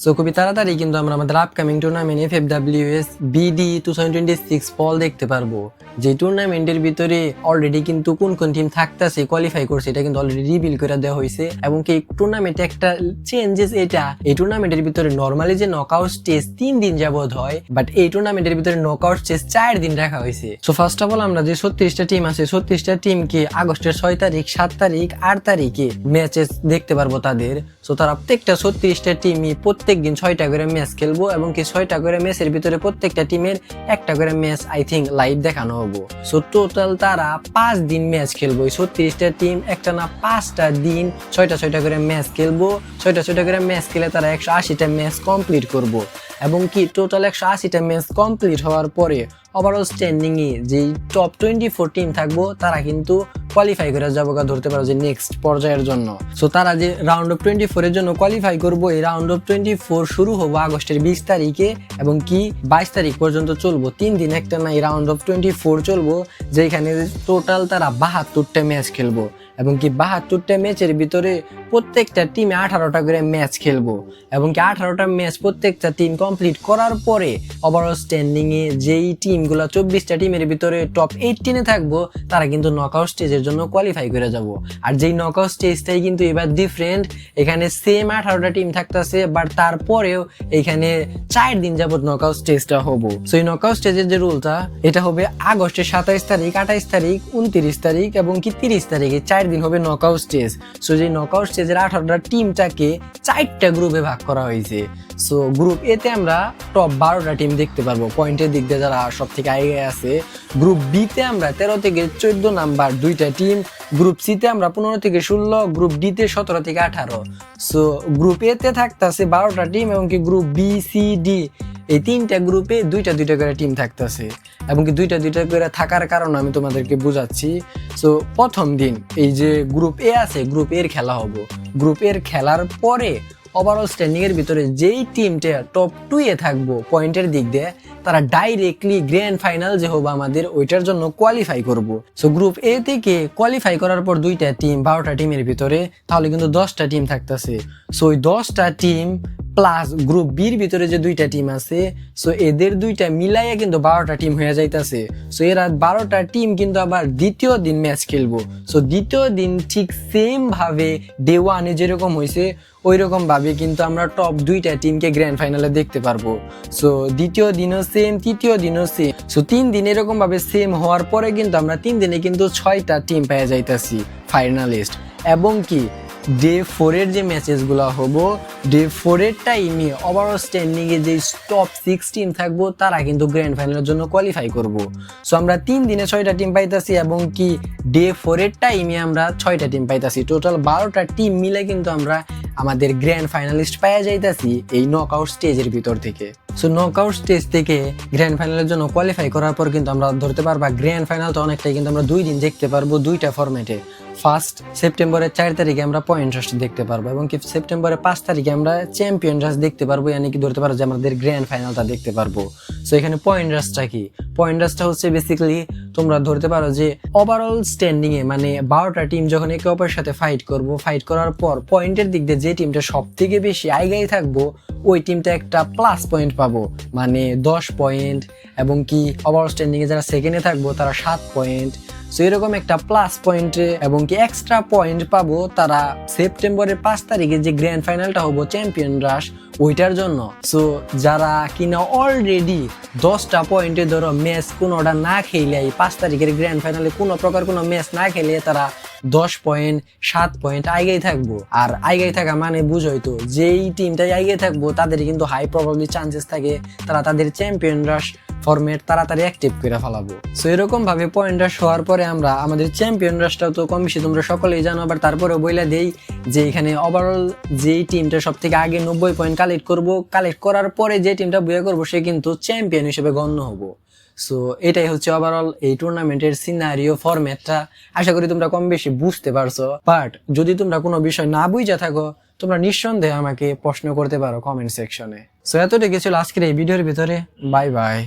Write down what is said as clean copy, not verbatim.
So খুবই তাড়াতাড়ি কিন্তু আমরা আমাদের আপকামিং টুর্নামেন্ট FFWS BD 2026 ফল দেখতে পারবো। যে টুর্নামেন্টের ভিতরে অলরেডি কিন্তু কোন কোন টিম থাকতেছে কোয়ালিফাই করছে এটা কিন্তু অলরেডি রিভিল করে দেওয়া হয়েছে। এবং কি টুর্নামেন্টে একটা চেঞ্জেস, এটা এই টুর্নামেন্টের ভিতরে নরমালি যে নকআউট স্টেজ 3 দিন যাবত হয়, বাট এই টুর্নামেন্টের ভিতরে নকআউট স্টেজ 4 দিন রাখা হয়েছে। সো ফার্স্ট অফ অল আমরা যে 36টা টিম আছে, 36টা টিমকে আগস্টের 6 তারিখ, 7 তারিখ, 8 তারিখে ম্যাচেস দেখতে পারবো তাদের। সো তারা প্রত্যেকটা 36টা টিমই প্রত্যেক দিন 6টা করে ম্যাচ খেলবো এবং কি 6টা করে ম্যাচের ভিতরে প্রত্যেকটা টিমের একটা করে ম্যাচ আই থিঙ্ক লাইভ দেখানো হবো। সো টোটাল তারা 5 দিন ম্যাচ খেলবো। 36টা টিম একটা না 5টা দিন 6টা করে ম্যাচ খেলবো। 6টা করে ম্যাচ খেলে তারা 180টা ম্যাচ কমপ্লিট করবো এবং কি টোটাল 180টা ম্যাচ কমপ্লিট হওয়ার পরে ওভারঅল স্ট্যান্ডিং এ যে টপ 24 টিম থাকবো তারা কিন্তু কোয়ালিফাই করে যাবো, ধরতে পারো যে নেক্সট পর্যায়ের জন্য। সো তারা যে রাউন্ড অফ 24 এর জন্য কোয়ালিফাই করবো, এই রাউন্ড অফ 24 শুরু হবো আগস্টের 20 তারিখে এবং কি 22 তারিখ পর্যন্ত চলবো। 3 দিন একটা না এই রাউন্ড অফ 24 চলবো, যেখানে টোটাল তারা 72টা ম্যাচ খেলবো এবং কি 72টা ম্যাচের ভিতরে প্রত্যেকটা টিমে 18টা করে ম্যাচ খেলবো এবং কি 18টা ম্যাচ প্রত্যেকটা টিম কমপ্লিট করার পরে ওভারঅল স্ট্যান্ডিং এ যেই টিমগুলো 24টা টিমের ভিতরে টপ 18 থাকবো তারা কিন্তু নকআউট স্টেজের জন্য কোয়ালিফাই করে যাব। আর যেই নকআউট স্টেজটাই কিন্তু এবার ডিফারেন্ট, এখানে সেম 18টা টিম থাকতেছে, বাট তারপরেও এখানে 4 দিন যাবত নকআউট স্টেজটা হবো। সো এই নকআউট স্টেজের যে রুলটা, এটা হবে আগস্টের 27 তারিখ, 28 তারিখ, 29 তারিখ এবং কি 30 তারিখে 4 দিন হবে নকআউট স্টেজ। সো যে নকআউট স্টেজের 18টা টিমটাকে 4টা গ্রুপে ভাগ করা হয়েছে। সো গ্রুপ এ তে আমরা টপ 12টা টিম দেখতে পারবো পয়েন্টের দিক দিয়ে যারা সব থেকে আগে আছে। গ্রুপ বি তে আমরা 13 থেকে 14 নাম্বার 2টা টিম, গ্রুপ সি তে আমরা 15 থেকে 16, গ্রুপ ডি তে 17 থেকে 18। সো গ্রুপ এ তে থাকতেছে 12টা টিম এবং কি গ্রুপ বি সি ডি এই 3টা গ্রুপে 2টা করে টিম থাকতেছে এবং কি 2টা করে থাকার কারণ আমি তোমাদেরকে বুঝাচ্ছি। সো প্রথম দিন এই যে গ্রুপ এ আছে, গ্রুপ এর খেলা হবো। গ্রুপ এর খেলার পরে ওভারঅল স্ট্যান্ডিং এর ভিতরে যেই টিমটা টপ 2 এ থাকবো পয়েন্টের দিক দিয়ে, তারা ডাইরেক্টলি গ্র্যান্ড ফাইনাল যে হবে আমাদের ওইটার জন্য কোয়ালিফাই করব। সো গ্রুপ এ থেকে কোয়ালিফাই করার পর 2টা টিম 12টা টিমের ভিতরে, তাহলে কিন্তু 10টা টিম থাকতেছে। সো ওই 10টা টিম প্লাস গ্রুপ বির ভিতরে যে 2টা টিম আছে, সো এদের 2টা মিলাইয়া কিন্তু 12টা টিম হয়ে যাইতেছে। সো এরা 12টা টিম কিন্তু আবার দ্বিতীয় দিন ম্যাচ খেলবো। সো দ্বিতীয় দিন ঠিক সেম ভাবে ডে 1 এ যেরকম হয়েছে ওই রকম ভাবে কিন্তু আমরা টপ 2টা টিমকে গ্র্যান্ড ফাইনালে দেখতে পারবো। সো দ্বিতীয় দিনও সেম, তৃতীয় দিনও সেম। সো 3 দিন এরকম ভাবে সেম হওয়ার পরে কিন্তু আমরা 3 দিনে কিন্তু 6টা টিম পেয়ে যাইতেছি ফাইনালিস্ট। এবং কি ডে 4 এর যে ম্যাচেস গুলো হবো, ডে 4 এর টাইমে ওভারঅল স্ট্যান্ডিং এ যে টপ 6 টিম থাকবো তারা কিন্তু গ্র্যান্ড ফাইনালের জন্য কোয়ালিফাই করব। সো আমরা 3 দিনে 6টা টিম পাইতাছি এবং কি ডে 4 এর টাইমে আমরা 6টা টিম পাইতাছি। টোটাল 12টা টিম মিলে কিন্তু আমরা আমাদের গ্র্যান্ড ফাইনালিস্ট পাওয়া যাইতাছি এই নকআউট স্টেজের ভিতর থেকে। সো নকআউট স্টেজ থেকে গ্র্যান্ড ফাইনালের জন্য কোয়ালিফাই করার পর কিন্তু আমরা ধরতে পারবা গ্র্যান্ড ফাইনালটা অনেকটাই কিন্তু আমরা 2 দিন দেখতে পারবো 2টা ফরম্যাটে। ফার্স্ট সেপ্টেম্বরের 4 তারিখে আমরা পয়েন্ট রাশ দেখতে পারবো এবং কি সেপ্টেম্বরের 5 তারিখে আমরা চ্যাম্পিয়ন রাশ দেখতে পারবো, ইয়ানি কি ধরতে পারো যে আমাদের গ্র্যান্ড ফাইনালটা দেখতে পারবো। সো এখানে পয়েন্ট রাশটা কি? পয়েন্ট রাশটা হচ্ছে বেসিক্যালি তোমরা ধরতে পারো যে ওভারঅল স্ট্যান্ডিং এ মানে 12টা টিম যখন একে অপরের সাথে ফাইট করবো, ফাইট করার পর পয়েন্টের দিক দিয়ে যে টিমটা সব থেকে বেশি আগাই থাকবো ওই টিমটা একটা প্লাস পয়েন্ট পাবো, মানে 10 পয়েন্ট এবং কি ওভারঅল স্ট্যান্ডিং এ যারা সেকেন্ডে থাকবো তারা 7 পয়েন্ট। সো এরকম একটা প্লাস পয়েন্টে এবং কি এক্সট্রা পয়েন্ট পাবো তারা সেপ্টেম্বরের 5 তারিখে যে গ্র্যান্ড ফাইনালটা হবো চ্যাম্পিয়ন রাশ ওইটার জন্য। সো যারা কিনা অলরেডি 10টা পয়েন্টে ধরো ম্যাচ কোনোটা না খেলে 5 তারিখের গ্র্যান্ড ফাইনালে কোনো প্রকার কোনো ম্যাচ না খেলে তারা 10 পয়েন্ট 7 পয়েন্ট আইগাই থাকবো। আর আইগাই থাকা মানে বুঝোই তো যেই টিমটাই আইগাই থাকবো তাদের কিন্তু হাই প্রবাবলি চান্সেস থাকে তারা তাদের চ্যাম্পিয়ন রাশ ফরম্যাট তাড়াতাড়ি অ্যাক্টিভ করে ফেলাবো। সো এরকম ভাবে পয়েন্ট রাশ হওয়ার পরে আমরা আমাদের চ্যাম্পিয়ন রাশটাও তো কম বেশি তোমরা সকলেই জানো, আবার তারপরে বইলা দেই যে এখানে ওভারঅল যেই টিমটা সব থেকে আগে 90 পয়েন্ট কালেক্ট করবো, কালেক্ট করার পরে যে টিমটা বইয়া করবো সে কিন্তু চ্যাম্পিয়ন হিসেবে গণ্য হবো। সো এটাই হচ্ছে ওভারঅল এই টুর্নামেন্টের সিনারিও ফরম্যাটটা। আশা করি তোমরা কম বেশি বুঝতে পারছো, বাট যদি তোমরা কোনো বিষয় না বুঝা থাকো তোমরা নিঃসন্দেহে আমাকে প্রশ্ন করতে পারো কমেন্ট সেকশনে। সো এতটুকু ছিল আজকের এই ভিডিওর ভিতরে। Bye bye.